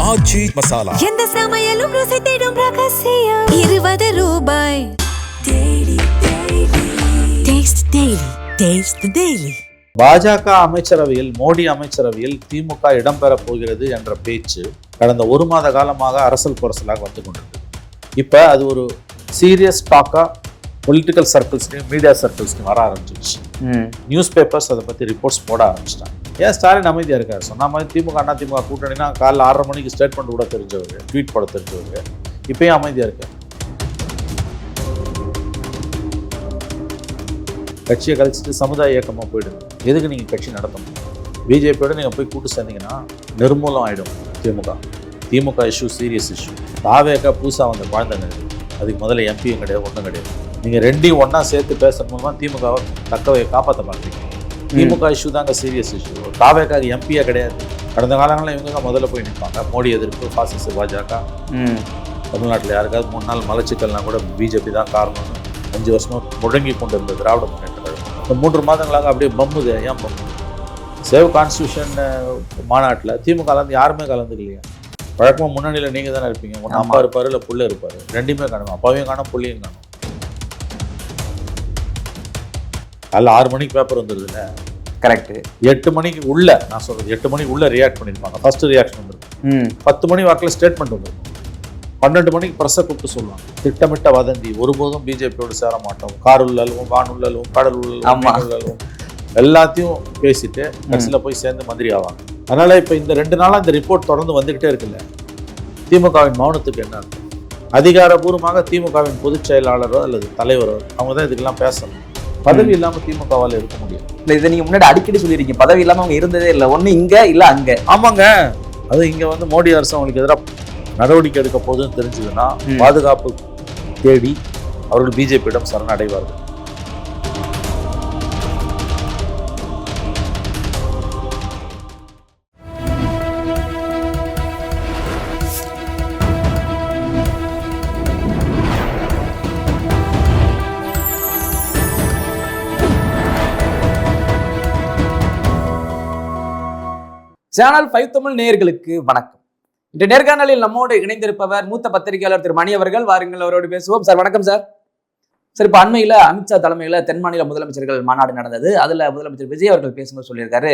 ஆச்சி மசாலா. எந்த சமையலும் ருசி தேடும் ரகசியம். 20 ரூபாய். பாஜக அமைச்சரவையில், மோடி அமைச்சரவையில் திமுக இடம்பெறப் போகிறது என்ற பேச்சு கடந்த ஒரு மாத காலமாக அரசல் புரசலாக வந்து கொண்டிருக்கு. இப்போ அது ஒரு சீரியஸ் டாக்காக பொலிட்டிக்கல் சர்க்கிள்ஸ்லையும் மீடியா சர்க்கிள்ஸ்லையும் வர ஆரம்பிச்சிருச்சு. நியூஸ் பேப்பர்ஸ் அதை பற்றி ரிப்போர்ட்ஸ் போட ஆரம்பிச்சிட்டாங்க. ஏன் ஸ்டாலின் அமைதியாக இருக்கார்? சொன்ன மாதிரி திமுக அண்ணா திமுக கூட்டணினா காலைல 6:30 மணிக்கு ஸ்டேட்மெண்ட் கூட தெரிஞ்சவர், ட்வீட் போட தெரிஞ்சவர், இப்பயும் அமைதியாக இருக்கார். கட்சியை கழிச்சிட்டு சமுதாய இயக்கமாக போயிடுது. எதுக்கு நீங்கள் கட்சி நடத்தணும்? பிஜேபியோட நீங்கள் போய் கூட்டு சேர்ந்தீங்கன்னா நிர்மூலம் ஆகிடும் திமுக இஷ்யூ சீரியஸ் இஷ்யூ. தாவேக்கா புதுசாக வந்த குழந்தைங்க, அதுக்கு முதல்ல எம்பியும் கிடையாது, ஒன்றும் கிடையாது. நீங்கள் ரெண்டையும் ஒன்றா சேர்த்து பேசுறது மூலமாக திமுகவை தக்கவை காப்பாற்ற பார்க்குறீங்க. திமுக இஷ்யூ தாங்க சீரியஸ் இஷ்யூ. தாவேக்காக எம்பியாக கிடையாது. கடந்த காலங்களில் இவங்க தான் முதல்ல போய் நிற்பாங்க. மோடி எதிர்ப்பு, பாசிச பாஜக. தமிழ்நாட்டில் யாருக்காவது 3 நாள் மலச்சிக்கல்னா கூட பிஜேபி தான் காரணம்னு 5 வருஷமாக முழங்கி கொண்டு இருந்த திராவிட முன்னேற்ற கழகம் இந்த 3 மாதங்களாக அப்படியே பம்முது. ஏன் பம்முது? சேவ் கான்ஸ்டியூஷன் மாநாட்டில் திமுகலேருந்து யாருமே கலந்துக்கலையா? வழக்கமாக முன்னணியில் நீங்கள் தானே இருப்பீங்க. ஒன்று அப்பா இருப்பார், இல்லை புள்ள இருப்பார். ரெண்டுமே காணும். அப்பாவையும் காணும், புள்ளையும் காணும். அதில் 6 மணிக்கு பேப்பர் வந்துடுதுல்ல. கரெக்டு. 8 மணிக்கு உள்ள, நான் சொல்கிறது 8 மணிக்கு உள்ள ரியாக்ட் பண்ணியிருப்பாங்க. ஃபர்ஸ்ட் ரியாக்ஷன் வந்துருக்கும். 10 மணி வாக்கில் ஸ்டேட்மெண்ட் வந்துருக்கும். 12 மணிக்கு ப்ரெஸ்ஸை கூப்பிட்டு சொல்லுவாங்க, திட்டமிட்ட வதந்தி, ஒருபோதும் பிஜேபியோடு சேர மாட்டோம், கார் உள்ளலும், வான் உள்ளலும், கடல் உள்ளலும், எல்லாத்தையும் பேசிட்டு கட்சியில் போய் சேர்ந்து மந்திரி ஆவாங்க. அதனால இப்போ இந்த 2 நாளாக இந்த ரிப்போர்ட் தொடர்ந்து வந்துக்கிட்டே இருக்குல்ல. திமுகவின் மௌனத்துக்கு என்ன அர்த்தம்? அதிகாரபூர்வமாக திமுகவின் பொதுச் செயலாளரோ அல்லது தலைவரோ அவங்க தான் இதுக்கெல்லாம் பேசணும். பதவி இல்லாமல் திமுகவால் இருக்க முடியும். இல்லை, இதை நீங்கள் முன்னாடி அடிக்கடி சொல்லியிருக்கீங்க, பதவி இல்லாமல் அவங்க இருந்ததே இல்லை. ஒன்று இங்கே இல்லை அங்கே. ஆமாங்க. அது இங்கே வந்து மோடி அரசு அவங்களுக்கு எதிராக நடவடிக்கை எடுக்க போதுன்னு தெரிஞ்சதுன்னா பாதுகாப்பு தேடி அவர்கள் பிஜேபியிடம் சரணடைவார்கள். சேனல் 5 தமிழ் நேயர்களுக்கு வணக்கம். இந்த நேர்காணலில் நம்மோடு இணைந்திருப்பவர் மூத்த பத்திரிகையாளர் திரு மணி அவர்கள். வாருங்கள், அவரோடு பேசுவோம். சார் வணக்கம் சார். சார், இப்போ அண்மையில் அமித்ஷா தலைமையில் தென் மாநில முதலமைச்சர்கள் மாநாடு நடந்தது. அதில் முதலமைச்சர் விஜய் அவர்கள் பேசும்போது சொல்லியிருக்காரு,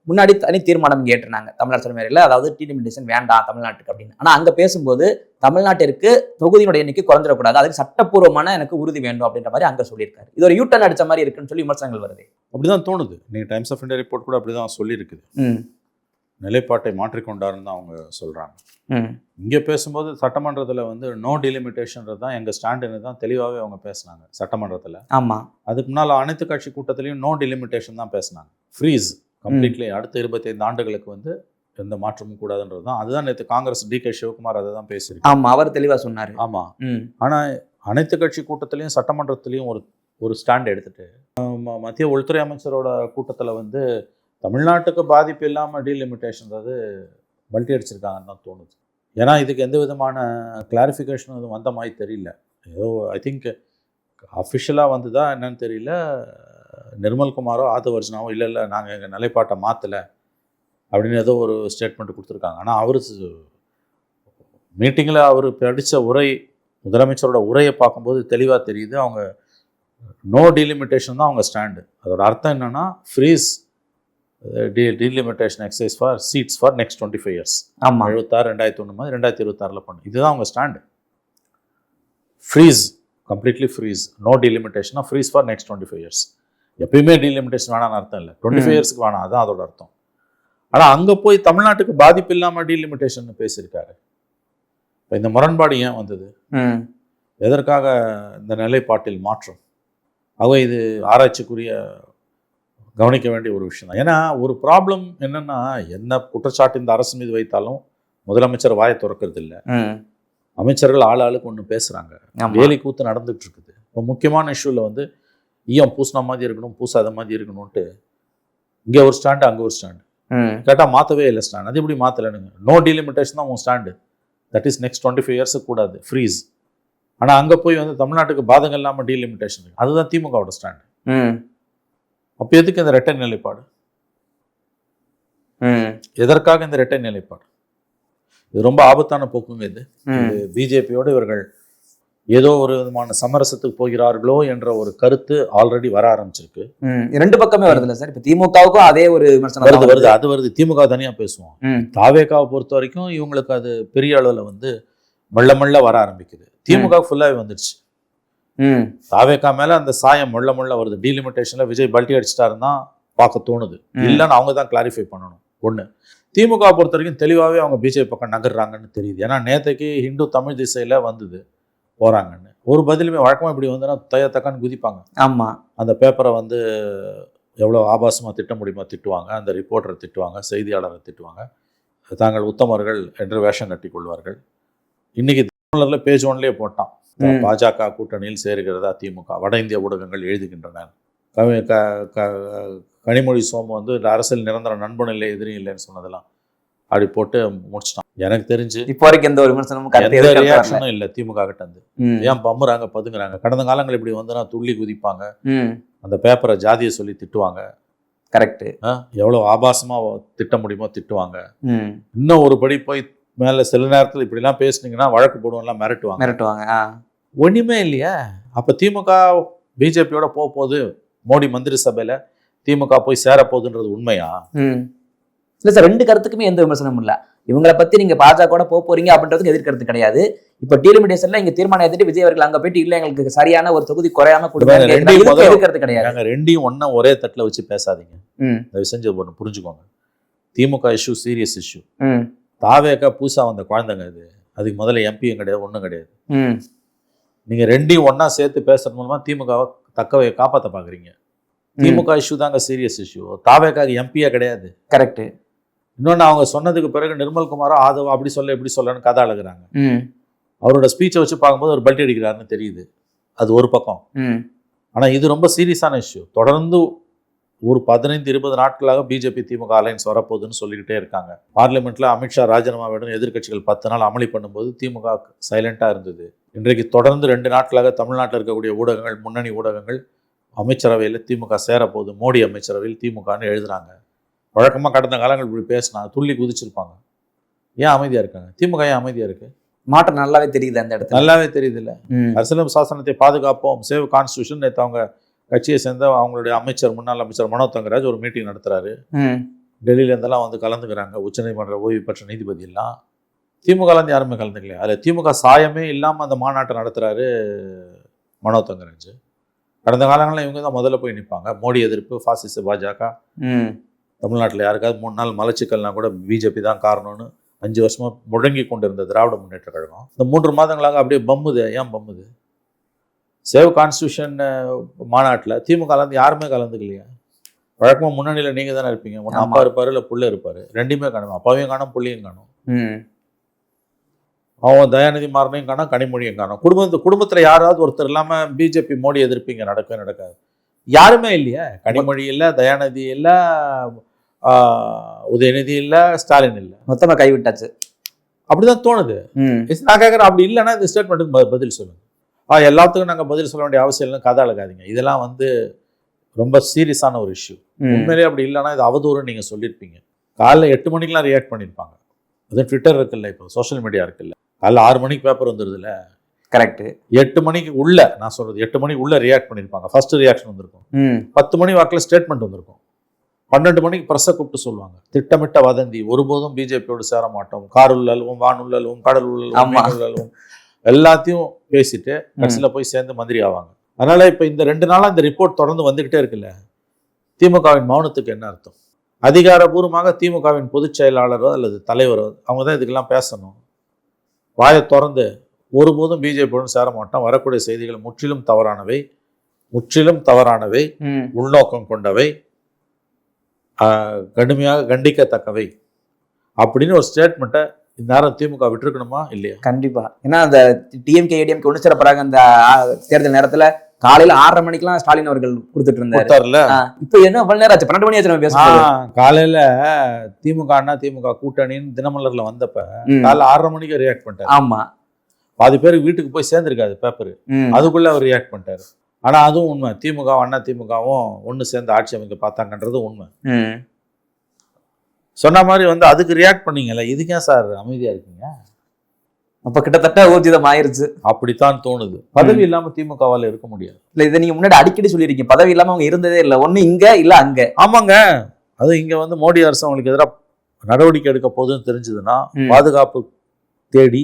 முன்னாடி தனி தீர்மானம் கேட்டிருந்தாங்க தமிழ்நாடு தலைமையில், அதாவது டிலிமிட்டேஷன் வேண்டாம் தமிழ்நாட்டுக்கு அப்படின்னு. ஆனால் அங்கே பேசும்போது தமிழ்நாட்டிற்கு தொகுதியினுடைய எண்ணிக்கை குறைஞ்சிடக்கூடாது, அதுக்கு சட்டப்பூர்வமான எனக்கு உறுதி வேண்டும் அப்படின்ற மாதிரி அங்கே சொல்லியிருக்காரு. இது ஒரு யூட்டன் அடிச்ச மாதிரி இருக்குன்னு சொல்லி விமர்சனங்கள் வருது. அப்படிதான் தோணுது. நீங்கள் டைம்ஸ் ஆஃப் இந்தியா ரிப்போர்ட் கூட அப்படிதான் சொல்லியிருக்குது. நிலைப்பாட்டை மாற்றிக்கொண்டாருன்னு தான் அவங்க சொல்கிறாங்க. இங்கே பேசும்போது சட்டமன்றத்தில் வந்து நோ டிலிமிட்டேஷன்றது தான் எங்கள் ஸ்டாண்டுன்னு தான் தெளிவாகவே அவங்க பேசினாங்க சட்டமன்றத்தில். ஆமாம். அதுக்கு முன்னால் அனைத்து கட்சி கூட்டத்திலையும் நோ டிலிமிட்டேஷன் தான் பேசினாங்க. ஃப்ரீஸ் கம்ப்ளீட்லி அடுத்த 25 ஆண்டுகளுக்கு வந்து எந்த மாற்றமும் கூடாதுன்றது தான். அதுதான் நேற்று காங்கிரஸ் DK சிவகுமார் அதை தான் பேசியிருக்கு. ஆமாம், அவர் தெளிவாக சொன்னார். ஆமாம். ஆனால் அனைத்து கட்சி கூட்டத்திலையும் சட்டமன்றத்திலையும் ஒரு ஸ்டாண்ட் எடுத்துட்டு மத்திய உள்துறை அமைச்சரோட கூட்டத்தில் வந்து தமிழ்நாட்டுக்கு பாதிப்பு இல்லாமல் டீலிமிட்டேஷன்றது பல்ட்டி அடிச்சிருக்காங்கன்னு தான் தோணுது. ஏன்னா இதுக்கு எந்த விதமான கிளாரிஃபிகேஷனும் எதுவும் வந்த மாதிரி தெரியல. ஏதோ ஐ திங்க் அஃபிஷியலாக வந்துதா என்னன்னு தெரியல. நிர்மல்குமாரோ ஆதவர்ஜனாவோ இல்லை நாங்கள் எங்கள் நிலைப்பாட்டை மாற்றலை அப்படின்னு ஏதோ ஒரு ஸ்டேட்மெண்ட் கொடுத்துருக்காங்க. ஆனால் அவர் மீட்டிங்கில் அவர் படித்த உரை, முதலமைச்சரோட உரையை பார்க்கும்போது தெளிவாக தெரியுது அவங்க நோ டீலிமிட்டேஷன் தான் அவங்க ஸ்டாண்டு. அதோட அர்த்தம் என்னென்னா freeze delimitation exercise for seats for next 25 years. ஆமாம், 76 2001 மாதிரி 2026 பண்ணும். இதுதான் அவங்க stand. Freeze, completely freeze, no டீலிமிட்டேஷனாக ஃப்ரீஸ் ஃபார் நெக்ஸ்ட் 25 இயர்ஸ். எப்பயுமே டீலிமிட்டேஷன் வேணான்னு அர்த்தம் இல்லை, 25 இயர்ஸ்க்கு வேணாம், அதுதான் அதோட அர்த்தம். ஆனால் அங்கே போய் தமிழ்நாட்டுக்கு பாதிப்பு இல்லாமல் டீலிமிட்டேஷன் பேசியிருக்காரு. இப்போ இந்த முரண்பாடு ஏன் வந்தது? எதற்காக இந்த நிலைப்பாட்டில் மாற்றம்? ஆக இது ஆராய்ச்சிக்குரிய கவனிக்க வேண்டிய ஒரு விஷயம் தான். ஏன்னா ஒரு ப்ராப்ளம் என்னன்னா, என்ன குற்றச்சாட்டு இந்த அரசு மீது வைத்தாலும் முதலமைச்சர் வாயை திறக்கிறது இல்லை. அமைச்சர்கள் ஆளுக்கு ஒன்று பேசுகிறாங்க, வேலை கூத்து நடந்துகிட்டு இருக்குது. இப்போ முக்கியமான இஷ்யூவில் வந்து ஈயம் பூசின மாதிரி இருக்கணும், பூசாத மாதிரி இருக்கணும்ன்ட்டு இங்கே ஒரு ஸ்டாண்டு அங்கே ஒரு ஸ்டாண்டு கேட்டால் மாற்றவே இல்லை ஸ்டாண்ட். அது எப்படி மாற்றலைனுங்க? நோ டீலிமிட்டேஷன் தான் உன் ஸ்டாண்டு, தட் இஸ் நெக்ஸ்ட் 25 இயர்ஸுக்கு கூடாது, ஃப்ரீஸ். ஆனால் அங்கே போய் வந்து தமிழ்நாட்டுக்கு பாதகம் இல்லாமல் டீலிமிட்டேஷன், அதுதான் திமுகவோட ஸ்டாண்டு. அப்போ எதுக்கு இந்த இரட்டை நிலைப்பாடு? எதற்காக இந்த இரட்டை நிலைப்பாடு? இது ரொம்ப ஆபத்தான போக்குங்க. இது பிஜேபியோடு இவர்கள் ஏதோ ஒரு விதமான சமரசத்துக்கு போகிறார்களோ என்ற ஒரு கருத்து ஆல்ரெடி வர ஆரம்பிச்சிருக்கு. ரெண்டு பக்கமே வருதுல்ல சார். இப்ப திமுகவுக்கும் அதே ஒரு விமர்சனம் வருது. அது வருது. திமுக தனியா பேசுவோம். தாவேகாவை பொறுத்த வரைக்கும் இவங்களுக்கு அது பெரிய அளவுல வந்து மெல்ல மெல்ல வர ஆரம்பிக்குது. திமுக ஃபுல்லாவே வந்துடுச்சு. தாவேகா மேல அந்த சாயம் மெல்ல மெல்ல வருது. டீலிமிட்டேஷன்ல விஜய் பல்ட்டி அடிச்சிட்டாருன்னு தான் பார்க்க தோணுது. இல்லைன்னு அவங்க தான் கிளாரிஃபை பண்ணணும். ஒண்ணு. திமுக பொறுத்த வரைக்கும் தெளிவாகவே அவங்க பிஜேபி பக்கம் நகர்றாங்கன்னு தெரியுது. ஏன்னா நேற்றுக்கு ஹிந்து தமிழ் திசையில வந்தது போறாங்கன்னு ஒரு பதிலுமே வழக்கமாக இப்படி வந்துன்னா தக்கான்னு குதிப்பாங்க. ஆமா, அந்த பேப்பரை வந்து எவ்வளோ ஆபாசமாக திட்ட முடியுமா திட்டுவாங்க, அந்த ரிப்போர்ட்டரை திட்டுவாங்க, செய்தியாளரை திட்டுவாங்க, தாங்கள் உத்தமர்கள் என்று வேஷம் கட்டி கொள்வார்கள். இன்னைக்கு தமிழரில் பேஜ் ஒன்லேயே போட்டான், பாஜக கூட்டணியில் சேருகிறதா திமுக, வட இந்திய ஊடகங்கள் எழுதுகின்றன. கனிமொழி சோமு வந்து அரசியல் நிரந்தர நண்பன் இல்லை எதிரி இல்லைன்னு சொன்னதெல்லாம் அப்படி போட்டு முடிச்சிட்டான். எனக்கு தெரிஞ்சு இப்போ வரைக்கும் எந்த ஒரு விமர்சனமும் ரியாக்ஷனும் இல்லை திமுக கிட்ட இருந்து. ஏன் பம்புறாங்க பதுங்குறாங்க? கடந்த காலங்கள் இப்படி வந்துன்னா துள்ளி குதிப்பாங்க, அந்த பேப்பரை ஜாதியை சொல்லி திட்டுவாங்க. கரெக்ட். எவ்வளவு ஆபாசமா திட்ட முடியுமோ திட்டுவாங்க. இன்னும் ஒரு படி போய் மேல சில நேரத்தில் இப்படி எல்லாம் பேசுனீங்கன்னா வழக்கு போடுவோம்லாம் மிரட்டுவாங்க. ஒண்ணுமே இல்லையா? அப்ப திமுக பிஜேபியோட போகுது, மோடி மந்திரி சபையில திமுக போய் சேர போகுதுன்றது உண்மையா? இல்ல சார், ரெண்டு கருத்துக்குமே எந்த விமர்சனமும் இல்ல. இவங்களை பத்தி நீங்க பாஜக போறீங்க அப்படின்றதுக்கு எதிர்கருத்து கிடையாது. இப்ப டீலிமிட்டேஷன்ல இங்க தீர்மானம் எடுத்துட்டு விஜய் அவர்கள் அங்க போயிட்டு இல்ல எங்களுக்கு சரியான ஒரு தொகுதி குறையாம கொடுத்தாங்க, எதிர்கருத்து கிடையாது. ரெண்டையும் ஒன்னா ஒரே தட்டுல வச்சு பேசாதீங்க. தயவு செஞ்சு ஒண்ணு புரிஞ்சுக்கோங்க. திமுக இஷ்யூ சீரியஸ் இஷ்யூ. தாவேக்கா பூசா வந்த குழந்தைங்க இது. அதுக்கு முதல்ல எம்பியும் கிடையாது, ஒன்றும் கிடையாது. நீங்க ரெண்டையும் ஒன்னா சேர்த்து பேசுறது மூலமா திமுகவை தக்கவை காப்பாற்ற பாக்குறீங்க. திமுக இஷ்யூ தாங்க சீரியஸ் இஷ்யூ. தாவேக்காக்கு எம்பியா கிடையாது. கரெக்ட். இன்னொன்று, அவங்க சொன்னதுக்கு பிறகு நிர்மல்குமாரோ ஆதவோ அப்படி சொல்ல இப்படி சொல்லன்னு கதை அழகுறாங்க. அவரோட ஸ்பீச்சை வச்சு பார்க்கும்போது ஒரு பல்ட்டி அடிக்கிறாருன்னு தெரியுது. அது ஒரு பக்கம். ஆனா இது ரொம்ப சீரியஸான இஷ்யூ. தொடர்ந்து ஒரு 15-20 நாட்களாக பிஜேபி திமுக அலைன்ஸ் வரப்போகுதுன்னு சொல்லிக்கிட்டே இருக்காங்க. பார்லிமெண்ட்ல அமித்ஷா ராஜினாமாவிடம் எதிர்கட்சிகள் 10 நாள் அமளி பண்ணும்போது திமுக சைலண்டா இருந்தது. இன்றைக்கு தொடர்ந்து 2 நாட்களாக தமிழ்நாட்டில் இருக்கக்கூடிய ஊடகங்கள், முன்னணி ஊடகங்கள் அமைச்சரவையில் திமுக சேரப்போகுது, மோடி அமைச்சரவையில் திமுகன்னு எழுதுறாங்க. வழக்கமாக கடந்த காலங்கள் இப்படி பேசினா துள்ளி குதிச்சிருப்பாங்க. ஏன் அமைதியா இருக்காங்க? திமுக ஏன் அமைதியா இருக்கு? மாற்றம் நல்லாவே தெரியுது. அந்த இடத்துல நல்லாவே தெரியுது. இல்லை, அரசியலமைப்பு சாசனத்தை பாதுகாப்போம், சேவ் கான்ஸ்டியூஷன். நேற்று அவங்க கட்சியை சேர்ந்த அவங்களுடைய அமைச்சர், முன்னாள் அமைச்சர் மனோ தங்கராஜ் ஒரு மீட்டிங் நடத்துறாரு. டெல்லியில இருந்தெல்லாம் வந்து கலந்துக்கிறாங்க. உச்சநீதிமன்ற ஓய்வு பெற்ற நீதிபதி எல்லாம். திமுகலேருந்து யாருமே கலந்துக்கலையா? அதில் திமுக சாயமே இல்லாமல் அந்த மாநாட்டை நடத்துறாரு மனோ தங்கராஜ். கடந்த காலங்களில் இவங்க தான் முதல்ல போய் நிற்பாங்க. மோடி எதிர்ப்பு, பாசிச பாஜக. தமிழ்நாட்டில் யாருக்காவது 3 நாள் மலச்சிக்கல்னா கூட பிஜேபி தான் காரணம்னு 5 வருஷமா முழங்கி கொண்டிருந்த திராவிட முன்னேற்ற கழகம் இந்த 3 மாதங்களாக அப்படியே பம்முது. ஏன் பம்முது? சேவ் கான்ஸ்டியூஷன் மாநாட்டில் திமுகலேருந்து யாருமே கலந்துக்கலையா? வழக்கமாக முன்னணியில் நீங்கள் தானே இருப்பீங்க. ஒன்று அப்பா இருப்பார், இல்லை புள்ள இருப்பார். ரெண்டுமே காணும். அப்பாவையும் காணும், புள்ளையும் காணும். அவன் தயாநிதி மாறனையும் காணும், கனிமொழியும் காணும். குடும்பத்தில் யாராவது ஒருத்தர் இல்லாமல் பிஜேபி மோடி எதிர்ப்பீங்க? நடக்கவே நடக்காது. யாருமே இல்லையா? கனிமொழி இல்லை, தயாநிதி இல்லை, உதயநிதி இல்லை, ஸ்டாலின் இல்லை, மொத்தமாக கைவிட்டாச்சு. அப்படிதான் தோணுது. நான் கேட்குறேன், அப்படி இல்லைன்னா இந்த ஸ்டேட்மெண்ட்டுக்கு பதில் சொல்லுங்க. எல்லாத்துக்கும் நாங்கள் பதில் சொல்ல வேண்டிய அவசியம் இல்லைன்னு கதை அழகாதீங்க. இதெல்லாம் வந்து ரொம்ப சீரியஸான ஒரு இஷ்யூ. உண்மையிலே அப்படி இல்லைன்னா இது அவதூறுன்னு நீங்கள் சொல்லியிருப்பீங்க. காலைல 8 மணிக்கெலாம் ரியாக்ட் பண்ணியிருப்பாங்க. அதுவும் ட்விட்டர் இருக்குல்ல, இப்போ சோஷியல் மீடியா இருக்குல்ல, காலைல 6 மணிக்கு பேப்பர் வந்துடுதுல்ல. கரெக்ட். 8 மணிக்கு உள்ள, நான் சொல்றது 8 மணிக்கு உள்ள ரியாக்ட் பண்ணியிருப்பாங்க. ஃபர்ஸ்ட் ரியாக்ஷன் வந்திருக்கும். 10 மணி வாக்கில் ஸ்டேட்மெண்ட் வந்திருக்கும். 12 மணிக்கு பிரஸை கூப்பிட்டு சொல்லுவாங்க, திட்டமிட்ட வதந்தி, ஒருபோதும் பிஜேபியோடு சேர மாட்டோம், காருள்ளல்வும் வானுள்ளல்வும் கடல் உள்ளல்வும் எல்லாத்தையும் பேசிட்டு கட்சியில் போய் சேர்ந்து மந்திரி ஆவாங்க. அதனால இப்போ இந்த 2 நாளாக இந்த ரிப்போர்ட் தொடர்ந்து வந்துகிட்டே இருக்குல்ல. திமுகவின் மௌனத்துக்கு என்ன அர்த்தம்? அதிகாரபூர்வமாக திமுகவின் பொதுச் செயலாளரோ அல்லது தலைவரோ அவங்க தான் இதுக்கெல்லாம் பேசணும். வாயை திறந்து ஒருபோதும் பிஜேபியோடு சேர மாட்டோம், வரக்கூடிய செய்திகள் முற்றிலும் தவறானவை, உள்நோக்கம் கொண்டவை, கடுமையாக கண்டிக்கத்தக்கவை அப்படின்னு ஒரு ஸ்டேட்மெண்ட்டை இந்த நேரம் திமுக விட்டுருக்கணுமா இல்லையா? கண்டிப்பா. ஏன்னா அந்த டிஎம்கே ஏடிஎம்கே ஒன்று சேரப்படாங்க. அந்த தேர்தல் நேரத்துல காலையில 6:30 மணிக்கெல்லாம் ஸ்டாலின் அவர்கள் கொடுத்துட்டு இருந்தாருல. இப்ப என்ன அவ்வளவு நேரம் ஆச்சு? 12 மணி ஆச்சு நம்ம பேசுறோம். காலையில திமுக கூட்டணின்னு தினமலர்ல வந்தப்ப காலைல 6:30 மணிக்கு ரியாக்ட் பண்ணிட்டாரு. ஆமா, பாதி பேருக்கு வீட்டுக்கு போய் சேர்ந்திருக்காது பேப்பர், அதுக்குள்ள அவர் ரியாக்ட் பண்ணிட்டாரு. ஆனா அதுவும் உண்மை. திமுகவும் ஒன்னு சேர்ந்து ஆட்சி அமைக்க பார்த்தாங்கன்றது உண்மை. சொன்ன மாதிரி வந்து அதுக்கு ரியாக்ட் பண்ணீங்கல்ல, இதுக்கு ஏன் சார் அமைதியா இருக்கீங்க? அப்ப கிட்டத்தட்ட ஊர்ஜிதம் ஆயிருச்சு. அப்படித்தான் தோணுது. பதவி இல்லாம திமுகவால இருக்க முடியாது. இல்ல இதை நீங்க முன்னாடி அடிக்கடி சொல்லியிருக்கீங்க, பதவி இல்லாம அவங்க இருந்ததே இல்லை, ஒண்ணு இங்க இல்ல அங்க. ஆமாங்க, அது இங்க வந்து மோடி அரசு அவங்களுக்கு எதிராக நடவடிக்கை எடுக்க போதுன்னு தெரிஞ்சதுன்னா பாதுகாப்பு தேடி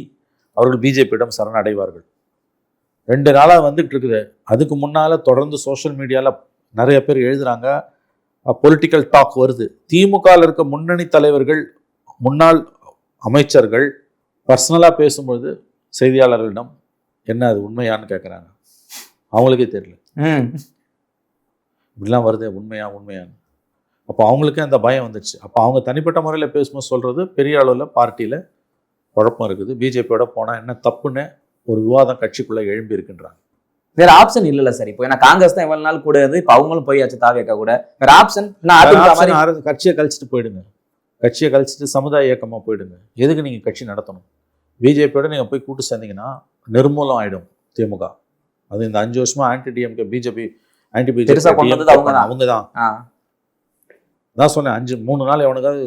அவர்கள் பிஜேபியிடம் சரணடைவார்கள். 2 நாளா வந்துட்டு இருக்குது. அதுக்கு முன்னால தொடர்ந்து சோஷியல் மீடியால நிறைய பேர் எழுதுறாங்க, பொலிட்டிக்கல் டாக் வருது. திமுகவில் இருக்க முன்னணி தலைவர்கள், முன்னாள் அமைச்சர்கள் பர்சனலாக பேசும்பொழுது செய்தியாளர்களிடம் என்ன அது உண்மையான்னு கேட்குறாங்க. அவங்களுக்கே தெரியல இப்படிலாம் வருது உண்மையான்னு. அப்போ அவங்களுக்கே அந்த பயம் வந்துடுச்சு. அப்போ அவங்க தனிப்பட்ட முறையில் பேசும்போது சொல்கிறது பெரிய அளவில் பார்ட்டியில் குழப்பம் இருக்குது, பிஜேபியோட போனால் என்ன தப்புன்னு ஒரு விவாதம் கட்சிக்குள்ளே எழும்பி இருக்குன்றாங்க. வேற ஆப்ஷன் இல்ல சார். இப்போ ஏன்னா காங்கிரஸ் தான் இவ்வளவு நாள் கூட இருந்து, இப்போ அவங்களும் போயாச்சு தாவேக்கா கூட. வேற ஆப்ஷன் கட்சியை கழிச்சிட்டு போயிடுங்க, கட்சியை கழிச்சிட்டு சமுதாய இயக்கமாக போயிடுங்க. எதுக்கு நீங்கள் கட்சி நடத்தணும்? பிஜேபியோட நீங்கள் போய் கூட்டு சேர்ந்தீங்கன்னா நிர்மூலம் ஆகிடும் திமுக. அது இந்த 5 வருஷமா anti DMK BJP anti BJP அவங்க தான் சொன்னேன். 3 நாள் எவனுக்காவது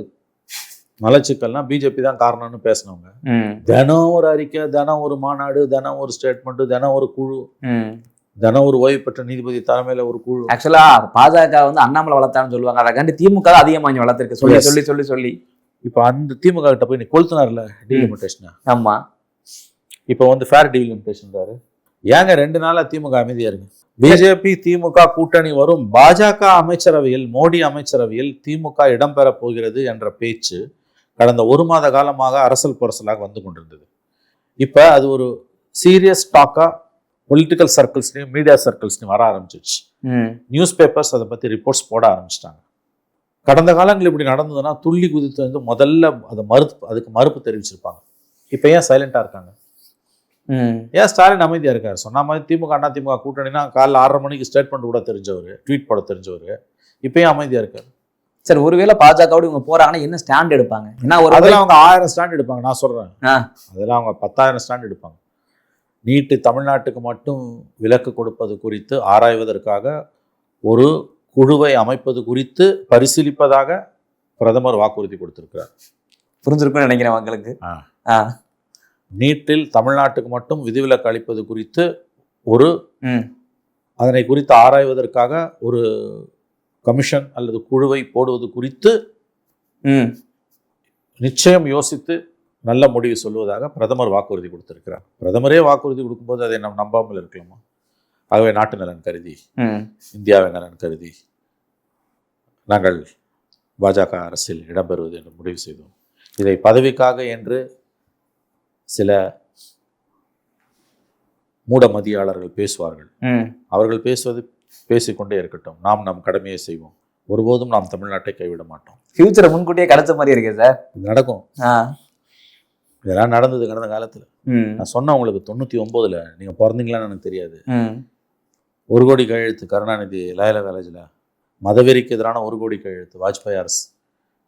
மலச்சிக்கல்னா பிஜேபி தான் காரணம்னு பேசினவங்க. தினம் ஒரு அறிக்கை, தினம் ஒரு மாநாடு, தினம் ஒரு ஸ்டேட்மெண்ட், தினம் ஒரு குழு, தினம் ஒரு ஓய்வு பெற்ற நீதிபதி தலைமையில ஒரு குழு. ஆக்சுவலா பாஜக வந்து அண்ணாமலை வளர்த்தான்னு சொல்லுவாங்க, அதை கண்டு திமுக அதிகமாக வளர்த்திருக்கு சொல்லி சொல்லி சொல்லி சொல்லி. இப்போ அந்த திமுக கிட்ட போய் நீ கொளுத்தினார்ல டீலிமிட்டேஷன். ஆமா, இப்போ வந்து ஃபேர் டீலிமிட்டேஷன். ஏங்க 2 நாளா திமுக அமைதியா இருக்கு? பிஜேபி திமுக கூட்டணி வரும், பாஜக அமைச்சரவையில், மோடி அமைச்சரவையில் திமுக இடம்பெற போகிறது என்ற பேச்சு கடந்த 1 மாத காலமாக அரசல் புரசலாக வந்து கொண்டிருந்தது. இப்போ அது ஒரு சீரியஸ் டாக்கா பொலிட்டிக்கல் சர்க்கிள்ஸ்லையும் மீடியா சர்க்கிள்ஸ்லையும் வர ஆரம்பிச்சிருச்சு. நியூஸ் பேப்பர்ஸ் அதை பற்றி ரிப்போர்ட்ஸ் போட ஆரம்பிச்சிட்டாங்க. கடந்த காலங்கள் இப்படி நடந்ததுன்னா துள்ளி குதித்து வந்து முதல்ல அதை அதுக்கு மறுப்பு தெரிவிச்சிருப்பாங்க. இப்போ ஏன் சைலண்டாக இருக்காங்க? ஏன் ஸ்டாலின் அமைதியாக இருக்காரு? சொன்ன மாதிரி திமுக அண்ணா திமுக கூட்டணினா காலைல 6:30 மணிக்கு ஸ்டேட்மெண்ட் கூட தெரிஞ்சவர், ட்வீட் போட தெரிஞ்சவர், இப்போ ஏன் அமைதியாக இருக்காரு? சரி, ஒருவேளை பாஜகவோடு இவங்க போறாங்கன்னா என்ன ஸ்டாண்ட் எடுப்பாங்க? ஏன்னா அதெல்லாம் அவங்க 1000 ஸ்டாண்ட் எடுப்பாங்க. நான் சொல்றேன், அதெல்லாம் அவங்க 10,000 ஸ்டாண்ட் எடுப்பாங்க. நீட்டு தமிழ்நாட்டுக்கு மட்டும் விலக்கு கொடுப்பது குறித்து ஆராய்வதற்காக ஒரு குழுவை அமைப்பது குறித்து பரிசீலிப்பதாக பிரதமர் வாக்குறுதி கொடுத்திருக்கிறார். புரிஞ்சிருக்கும்னு நினைக்கிறேன் மக்களுக்கு. நீட்டில் தமிழ்நாட்டுக்கு மட்டும் விதிவிலக்கு அளிப்பது குறித்து அதனை குறித்து ஆராய்வதற்காக ஒரு கமிஷன் அல்லது குழுவை போடுவது குறித்து நிச்சயம் யோசித்து நல்ல முடிவு சொல்வதாக பிரதமர் வாக்குறுதி கொடுத்திருக்கிறார். பிரதமரே வாக்குறுதி கொடுக்கும்போது அதை நாம் நம்பாமல் இருக்கலாமா? ஆகவே நாட்டு நலன் கருதி, இந்தியாவின் நலன் கருதி நாங்கள் பாஜக அரசில் இடம்பெறுவது என்று முடிவு செய்தோம். இதை பதவிக்காக என்று சில மூடமதியாளர்கள் பேசுவார்கள். அவர்கள் பேசுவது பேசிக்கொண்டே இருக்கட்டும், நாம் நம் கடமையை செய்வோம். ஒருபோதும் நாம் தமிழ்நாட்டை கைவிட மாட்டோம். ஃபியூச்சரை முன்கூட்டியே கிடைச்ச மாதிரி இருக்கு சார். இது நடக்கும். இதெல்லாம் நடந்தது கடந்த காலத்துல. நான் சொன்ன உங்களுக்கு 99ல் நீங்க பிறந்தீங்களான்னு எனக்கு தெரியாது. 1 கோடி கையெழுத்து கருணாநிதி லயலா காலேஜில், மதவெறிக்கு எதிரான 1 கோடி கையெழுத்து வாஜ்பாய் அரசு,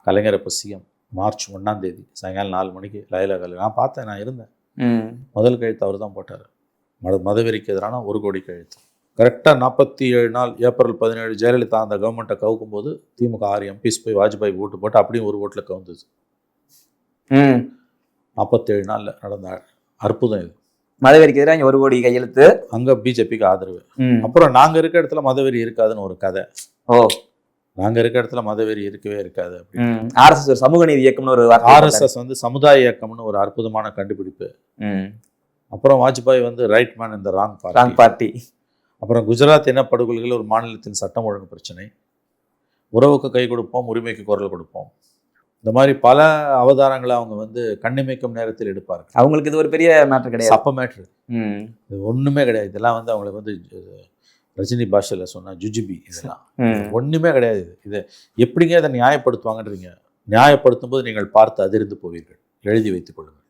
கலைஞர் அப்போ சிஎம், மார்ச் 1ஆம் தேதி சாயங்காலம் 4 மணிக்கு லயலா காலேஜ். நான் பார்த்தேன், நான் இருந்தேன். முதல் கையெழுத்து அவர் தான் போட்டார். மதவெறிக்கு எதிரான 1 கோடி கையெழுத்து. கரெக்டாக 47 நாள் ஏப்ரல் 17 ஜெயலலிதா அந்த கவர்மெண்ட்டை கவுக்கும் போது திமுக 6 எம்பிஸ் போய் வாஜ்பாய்க்கு ஓட்டு போட்டு அப்படியும் 1 ஓட்டில் கவுந்தது. 47 நாளில் நடந்த அற்புதம் இது. மதவெறிக்கு எதிராக 1 கோடி கையெழுத்து, அங்கே பிஜேபிக்கு ஆதரவு. அப்புறம் நாங்கள் இருக்க இடத்துல மதவெறி இருக்காதுன்னு ஒரு கதை. நாங்கள் இருக்க இடத்துல மதவெறி இருக்கவே இருக்காது. ஆர்எஸ்எஸ் ஒரு சமூக நீதி இயக்கம்னு ஒரு, ஆர்எஸ்எஸ் வந்து சமுதாய இயக்கம்னு ஒரு அற்புதமான கண்டுபிடிப்பு. அப்புறம் வாஜ்பாய் வந்து ரைட் மேன் இந்த ராங் பார்ட்டி. அப்புறம் குஜராத் இனப்படுகொலைகள் ஒரு மாநிலத்தின் சட்டம் ஒழுங்கு பிரச்சனை. உறவுக்கு கை கொடுப்போம், உரிமைக்கு குரல் கொடுப்போம். இந்த மாதிரி பல அவதாரங்களை அவங்க வந்து கண்ணிமைக்கும் நேரத்தில் எடுப்பார்கள். அவங்களுக்கு இது ஒரு பெரிய மேட்ரு கிடையாது, அப்ப மேட்ரு இது ஒண்ணுமே கிடையாது. இதெல்லாம் வந்து அவங்களுக்கு வந்து ரஜினி பாஷையில் சொன்னா ஜுஜிபி, இதெல்லாம் ஒண்ணுமே கிடையாது. இது எப்படிங்க இதை நியாயப்படுத்துவாங்கன்றீங்க? நியாயப்படுத்தும் போது நீங்கள் பார்த்து அதிர்ந்து போவீர்கள். எழுதி வைத்துக் கொள்ளுங்கள்.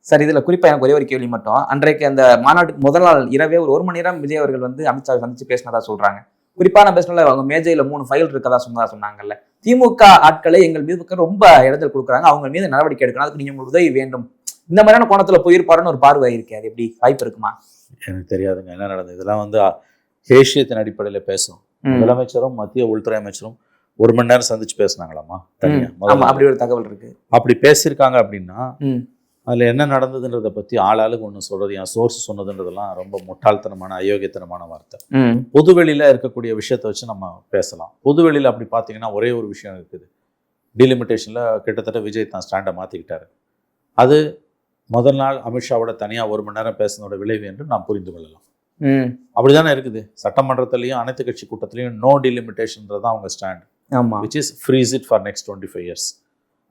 சார், இதுல குறிப்பா எனக்கு ஒரே ஒரு கேள்வி மட்டும். அன்றைக்கு அந்த மாநாட்டுக்கு முதல் நாள் இரவே ஒரு 1 மணி நேரம் விஜய் அவர்கள் வந்து அமித்ஷாவை சந்திச்சு பேசினதா சொல்றாங்க. குறிப்பான பேசினால அவங்க மேஜையில 3 ஃபைல் இருக்கதா சொன்னாங்கல்ல. திமுக ஆட்களை எங்கள் மீது ரொம்ப இடத்தில் கொடுக்குறாங்க, அவங்க மீது நடவடிக்கை எடுக்கணும், அதுக்கு நீங்க உதவி வேண்டும், இந்த மாதிரியான கோணத்துல போயிருப்பாருன்னு ஒரு பார்வை இருக்கு. அது எப்படி வாய்ப்பு இருக்குமா? எனக்கு தெரியாதுங்க என்ன நடந்தது. இதெல்லாம் வந்து தேசியத்தின் அடிப்படையில் பேசும். முதலமைச்சரும் மத்திய உள்துறை அமைச்சரும் 1 மணி நேரம் சந்திச்சு பேசினாங்களாமா தனியா ஆமா முதல்ல. அப்படி ஒரு தகவல் இருக்கு. அப்படி பேசியிருக்காங்க அப்படின்னா ம். அதில் என்ன நடந்ததுன்றதை பற்றி ஆளாளுக்கு ஒன்று சொல்கிறது, என் சோர்ஸ் சொன்னதுன்றதெல்லாம் ரொம்ப முட்டாள்தனமான அயோக்கியத்தனமான வார்த்தை. ம். பொதுவெளியில் இருக்கக்கூடிய விஷயத்தை வச்சு நம்ம பேசலாம். பொதுவெளியில் அப்படி பார்த்தீங்கன்னா ஒரே ஒரு விஷயம் இருக்குது. டீலிமிட்டேஷனில் கிட்டத்தட்ட விஜய் தான் ஸ்டாண்டை மாற்றிக்கிட்டாரு. அது முதல் நாள் அமித்ஷாவோட தனியாக 1 மணி நேரம் பேசுனதோட விளைவு என்று நாம் புரிந்து கொள்ளலாம். அப்படி தானே இருக்குது. சட்டமன்றத்திலையும் அனைத்து கட்சி கூட்டத்திலையும் நோ டீலிமிட்டேஷன்றது தான் அவங்க ஸ்டாண்ட், ஆமா, which is freeze it for next 25 years.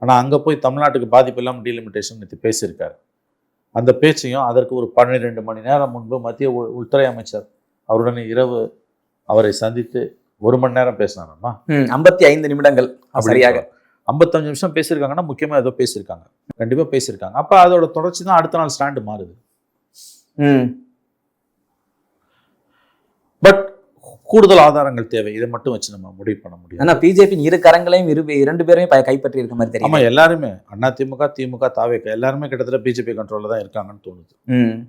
ஆனால் அங்கே போய் தமிழ்நாட்டுக்கு பாதிப்பு இல்லாமல் டீலிமிட்டேஷன் நேற்று பேசியிருக்காரு. அந்த பேச்சையும் அதற்கு ஒரு 12 மணி நேரம் முன்பு மத்திய உள்துறை அமைச்சர் அவருடன் இரவு அவரை சந்தித்து 1 மணி நேரம் பேசினாரம்மா. 55 நிமிடங்கள் சரியாக. 55 நிமிஷம் பேசியிருக்காங்கன்னா முக்கியமாக ஏதோ பேசியிருக்காங்க, கண்டிப்பாக பேசியிருக்காங்க. அப்போ அதோட தொடர்ச்சி தான் அடுத்த நாள் ஸ்டாண்டு மாறுது. பட் கூடுதல் ஆதாரங்கள் தேவை. இதை மட்டும் வச்சு நம்ம முடிவு பண்ண முடியும். ஆனா பிஜேபி இரு கரங்களையும் 2 பேருமே கைப்பற்றி இருக்க மாதிரி தெரியும். ஆமா, எல்லாருமே அதிமுக, திமுக, தாவேக எல்லாருமே கிட்டத்தட்ட பிஜேபி கண்ட்ரோல்ல தான் இருக்காங்கன்னு தோணுது.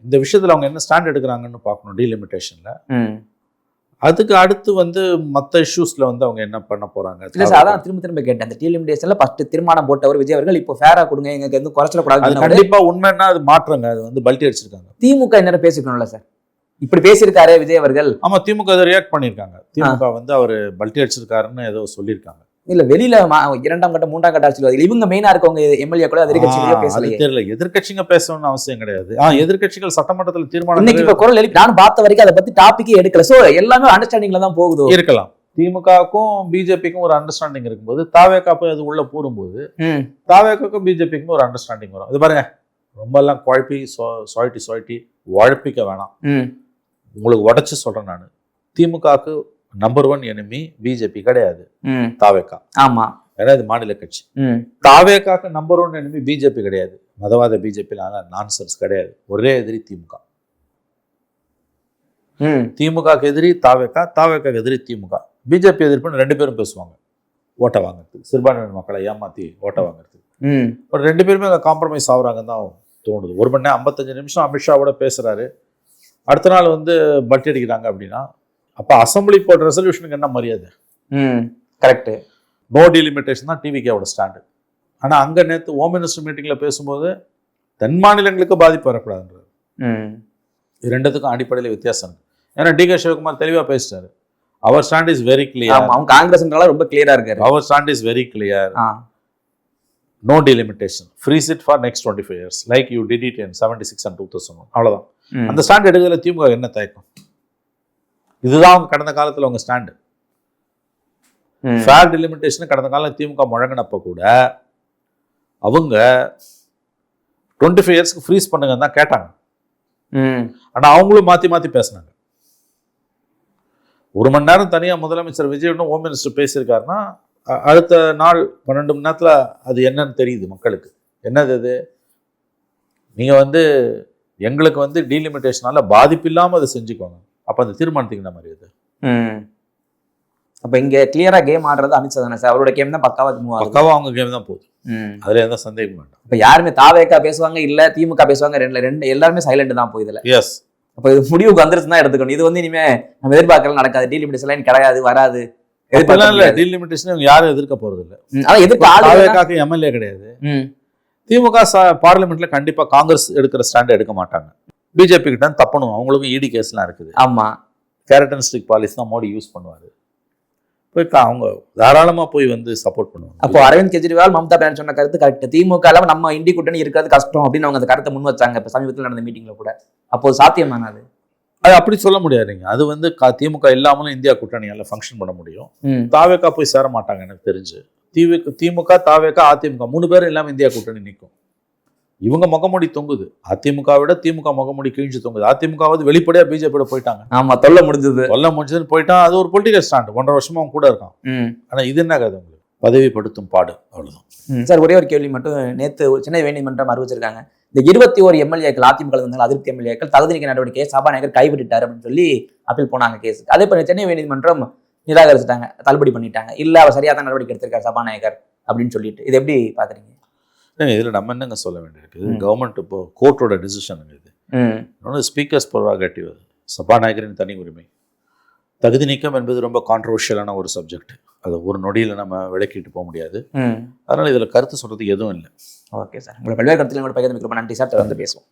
இந்த விஷயத்துல அவங்க என்ன ஸ்டாண்ட் எடுக்கிறாங்கன்னு பார்க்கணும். டீலிமிட்டேஷன்ல அதுக்கு அடுத்து மற்ற இஷ்யூஸ்ல அவங்க என்ன பண்ண போறாங்க. இல்ல சார், அதான் திரும்ப கேட்டேன். அந்த டீலிமிட்டேஷன்ல ஃபர்ஸ்ட் தீர்மானம் போட்டவர் விஜய் அவர்கள் இப்போ ஃபேரா கொடுங்க, எங்களுக்கு எதுவும் குறைச்சிடக்கூடாது. கண்டிப்பா உண்மைன்னா அது மாற்றங்க. அது பல்ட்டி அடிச்சிருக்காங்க. திமுக என்ன பேசிக்கணும்ல சார், இப்படி பேசியிருக்காரு விஜய் அவர்கள். ஆமா, திமுக அதை ரியாக்ட் பண்ணியிருக்காங்க. திமுக அவர் பல்ட்டி அடிச்சிருக்காருன்னு ஏதோ சொல்லியிருக்காங்க. இல்ல வெளியில 2ஆம் கட்ட 3ஆம் கட்ட அரசியல்வாதிகள் இவங்க மெயினா இருக்கவங்க எம்எல்ஏ கூட எதிர்கட்சிகளே பேசல. தெரியல, எதிர்கட்சிங்க பேசணும்னு அவசியம் கிடையாது. எதிர்கட்சிகள் சட்டமன்றத்தில் தீர்மானம் இன்னைக்கு இப்ப குரல் எழுப்பி நான் பார்த்த வரைக்கும் அதை பத்தி டாபிக்கே எடுக்கல. சோ எல்லாமே அண்டர்ஸ்டாண்டிங்ல தான் போகுது. இருக்கலாம். திமுகவுக்கும் பிஜேபிக்கும் ஒரு அண்டர்ஸ்டாண்டிங் இருக்கும்போது தாவேகா போய் அது உள்ள போடும்போது தாவேகாக்கும் பிஜேபிக்கும் ஒரு அண்டர்ஸ்டாண்டிங் வரும். இது பாருங்க, ரொம்ப எல்லாம் குழப்பி சொயட்டி உழப்பிக்க வேணாம். உங்களுக்கு உடச்சு சொல்றேன் நான், திமுகவுக்கு நம்பர் 1 எனிமி பிஜேபி கிடையாது, தாவேகா. ஆமா, ஏன்னா இது மாநில கட்சி. தாவேகாக்கு நம்பர் 1 எனிமி பிஜேபி கிடையாது, மதவாத பிஜேபி நான்சென்ஸ் கிடையாது. ஒரே எதிரி திமுக. திமுகக்கு எதிரி தாவேகா, தாவேகாக்கு எதிரி திமுக. பிஜேபி எதிர்ப்புன்னு 2 பேரும் பேசுவாங்க ஓட்ட வாங்குறதுக்கு, சிறுபான்மையின மக்களை ஏமாத்தி ஓட்ட வாங்குறதுக்கு. ஒரு 2 பேருமே அங்கே காம்ப்ரமைஸ் ஆகுறாங்கன்னு தான் தோணுது. 1 மணி நேரம் 55 நிமிஷம் அமித்ஷாவோட பேசுறாரு, அடுத்த நாள் பல்ட்டி அடிக்கிறாங்க அப்படின்னா அப்போ அசம்பிளி போட்ட ரெசல்யூஷனுக்கு என்ன மரியாதை? கரெக்ட். நோ டீலிமிட்டேஷன் தான் டிவிகேவோட ஸ்டாண்டு. ஆனால் அங்கே நேற்று ஹோம் மினிஸ்டர் மீட்டிங்கில் பேசும்போது தென் மாநிலங்களுக்கு பாதிப்பு வரக்கூடாதுன்றது. இது 2த்துக்கும் அடிப்படையில் வித்தியாசம் இருக்கு. ஏன்னா டி.கே. சிவகுமார் தெளிவாக பேசிட்டாரு. அவர் ஸ்டாண்ட் இஸ் வெரி கிளியர். அவங்க காங்கிரஸ்னால ரொம்ப கிளியரா இருக்காரு. அவர் stand is very clear. No delimitation, freeze it for next 25 years like you did it in 76 and 2001. அவ்வளோதான். அந்த ஸ்டாண்ட் எடுக்கிறதுல திமுக என்ன தயக்கம்? இதுதான் அவங்க கடந்த காலத்தில் அவங்க ஸ்டாண்டு. ஃபேர் டெலிமிட்டேஷன் கடந்த காலம் திமுக முழங்கினப்ப கூட அவங்க 25 yearsக்கு ஃப்ரீஸ் பண்ணுங்கன்னு தான் கேட்டாங்க. ஆனால் அவங்களும் மாற்றி பேசினாங்க. 1 மணி நேரம் தனியாக முதலமைச்சர் விஜய் ஹோம் மினிஸ்டர் பேசியிருக்காருன்னா அடுத்த நாள் 12 மணி நேரத்தில் அது என்னன்னு தெரியுது மக்களுக்கு. என்னது அது? நீங்கள் எங்களுக்கு டீலிமிட்டேஷனால பாதிப்பு இல்லாமல் அதை செஞ்சுக்கோங்க. அப்போ அந்த தீர்மானத்துக்கு என்ன மாதிரி அது? அப்போ இங்கே கிளியரா கேம் ஆடுறது அமித்ஷா தானே சார்? அவரோட கேம் தான் பக்காவா அவங்க கேம் தான் போகுது. அதுல எந்த சந்தேகம் வேண்டாம். இப்போ யாருமே தாவேகா பேசுவாங்க, இல்ல திமுக பேசுவாங்க, ரெண்டு எல்லாருமே சைலண்ட் தான் போகுதுல. எஸ். அப்போ இது முடிவுக்கு வந்துருச்சு தான் எடுத்துக்கணும். இது இனிமே நம்ம எதிர்பார்க்கலாம் நடக்காது. டீலிமிட்டேஷன் கிடையாது, வராது. டீலிமிட்டேஷன் யாரும் எதிர்க்க போறது இல்லை. அதான் எதிர்க்க எம்எல்ஏ கிடையாது. திமுக பார்லிமெண்ட்ல கண்டிப்பா காங்கிரஸ் எடுக்கிற ஸ்டாண்ட் எடுக்க மாட்டாங்க. பிஜேபி கிட்ட தப்பணும். அவங்களுக்கும் இடி கேஸ்லாம் இருக்குது. ஆமா, கேரட் அண்ட் ஸ்டிக் பாலிசி தான் மோடி யூஸ் பண்ணுவாரு. போய் அவங்க தாராளமா போய் சப்போர்ட் பண்ணுவாங்க. அப்போ அரவிந்த் கெஜ்ரிவால், மம்தா பானர்ஜி சொன்ன கருத்து கரெக்ட். திமுக நம்ம இண்டி கூட்டணி இருக்கிறது கஷ்டம் அப்படின்னு அவங்க அந்த கருத்தை முன் வச்சாங்க இப்ப சமீபத்தில் நடந்த மீட்டிங்ல கூட. அப்போ சாத்தியமானது அது அப்படி சொல்ல முடியாதுங்க. அது திமுக இல்லாமலும் இந்தியா கூட்டணியால ஃபங்க்ஷன் பண்ண முடியும். தாவேகா போய் சேர மாட்டாங்க எனக்கு தெரிஞ்சு. திமுக, தாவேகா, அதிமுக 3 பேரும் இல்லாம இந்தியா கூட்டணி நிற்கும். இவங்க முகமூடி தொங்குது. அதிமுக விட திமுக முகமூடி கிழிஞ்சு தொங்குது. அதிமுக வெளிப்படையா பிஜேபியோட போயிட்டாங்க. ஆமா, தொல்ல முடிஞ்சதுன்னு போயிட்டா. அது ஒரு பொலிட்டிக்கல் ஸ்டாண்ட். 1.5 வருஷமா அவங்க கூட இருக்கான். ஆனா இது என்ன கதை? உங்களுக்கு பதவிப்படுத்தும் பாடு, அவ்வளவுதான் சார். ஒரே ஒரு கேள்வி மட்டும். நேற்று சென்னை உயர்நீதிமன்றம் அறிவிச்சிருக்காங்க, இந்த 21 எம்எல்ஏக்கள் அதிமுக இருந்தாலும் அதிருப்தி எம்எல்ஏக்கள் தகுதி நீக்க நடவடிக்கையை சபாநாயகர் கைவிட்டார் அப்படின்னு சொல்லி அப்பீல் போனாங்க கேஸ். அதே போல சென்னை உயர்நீதிமன்றம் நிராகரிச்சுட்டாங்க, தள்ளுபடி பண்ணிட்டாங்க. இல்ல அவர் சரியா தான் நடவடிக்கை எடுத்திருக்காரு சபாநாயகர் அப்படின்னு சொல்லிட்டு. இது எப்படி பாக்குறீங்க? இதுல நம்ம என்னங்க சொல்ல வேண்டியிருக்கு? கவர்மெண்ட் இப்போ கோர்ட்டோட டிசிஷன் இது. ஸ்பீக்கர்ஸ் ப்ரெரோகேட்டிவ், சபாநாயகரின் தனி உரிமை. தகுதி நீக்கம் என்பது ரொம்ப கான்ட்ரவர்ஷியலான ஒரு சப்ஜெக்ட். அது ஒரு நொடியில் நம்ம விளக்கிட்டு போக முடியாது. அதனால் இதில் கருத்து சொல்கிறது எதுவும் இல்லை. ஓகே சார், உங்களை பல்வேறு கருத்துக்களை பகிர்ந்து நன்றி சார். தொடர்ந்து பேசுவோம்.